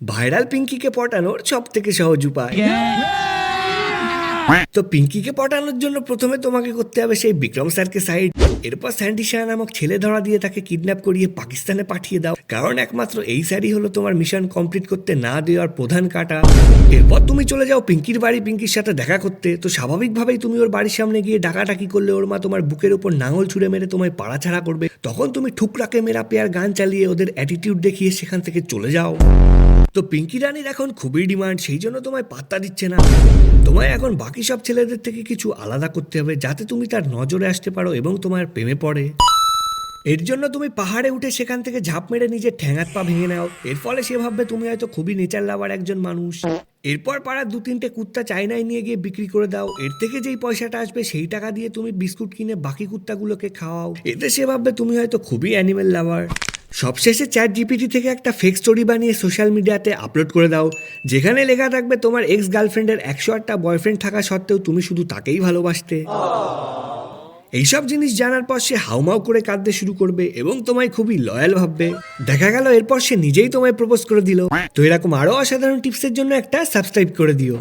Viral পিঙ্কিকে পটানোর সব থেকে সহজ উপায়। তো পিঙ্কিকে পটানোর জন্য প্রথমে তোমাকে করতে হবে সেই বিক্রম স্যারকে সাইড, এরপর স্যান্ডি শাহ নামক ছেলে ধরা দিয়ে তাকে কিডন্যাপ করিয়ে পাকিস্তানে পাঠিয়ে দাও, কারণ একমাত্র এই স্যারই হলো তোমার মিশন কমপ্লিট করতে না দেওয়ার প্রধান কাটা। এরপর তুমি চলে যাও পিঙ্কির বাড়ি পিঙ্কির সাথে দেখা করতে। তো স্বাভাবিকভাবেই তুমি ওর বাড়ির সামনে গিয়ে ডাকাডাকি করলে ওর মা তোমার বুকের উপর নাঙল ছুঁড়ে মেরে তোমায় পাড়াছাড়া করবে। তখন তুমি ঠুকরাকে মেরা পেয়ার গান চালিয়ে ওদের অ্যাটিটিউড দেখিয়ে সেখান থেকে চলে যাও। তো পিঙ্কি রানীর এখন খুবই ডিমান্ড, সেই জন্য তোমায় পাত্তা দিচ্ছে না। তোমায় এখন বাকি সব ছেলেদের থেকে কিছু আলাদা করতে হবে যাতে তুমি তার নজরে আসতে পারো এবং তোমার প্রেমে পড়ে। এর জন্য তুমি পাহাড়ে উঠে সেখান থেকে ঝাঁপ মেরে নিজের ঠ্যাঙাত পা ভেঙে নাও। এর ফলে সে ভাববে তুমি হয়তো খুবই নেচার লাভার একজন মানুষ। এরপর পাড়ার 2-3টে কুত্তা চায়নায় নিয়ে গিয়ে বিক্রি করে দাও। এর থেকে যেই পয়সাটা আসবে সেই টাকা দিয়ে তুমি বিস্কুট কিনে বাকি কুত্তাগুলোকে খাওয়াও। এতে সে ভাববে তুমি হয়তো খুবই অ্যানিমেল লাভার। সবশেষে চ্যাট জিপিটি থেকে একটা ফেক স্টোরি বানিয়ে সোশ্যাল মিডিয়াতে আপলোড করে দাও, যেখানে লেখা থাকবে তোমার এক্স গার্লফ্রেন্ডের 108টা বয়ফ্রেন্ড থাকা সত্ত্বেও তুমি শুধু তাকেই ভালোবাসতে। এইসব জিনিস জানার পর সে হাউমাউ করে কাঁদতে শুরু করবে এবং তোমায় খুবই লয়াল ভাববে। দেখা গেল এরপর সে নিজেই তোমায় প্রপোজ করে দিল। তো এরকম আরো অসাধারণ টিপসের জন্য একটা সাবস্ক্রাইব করে দিও।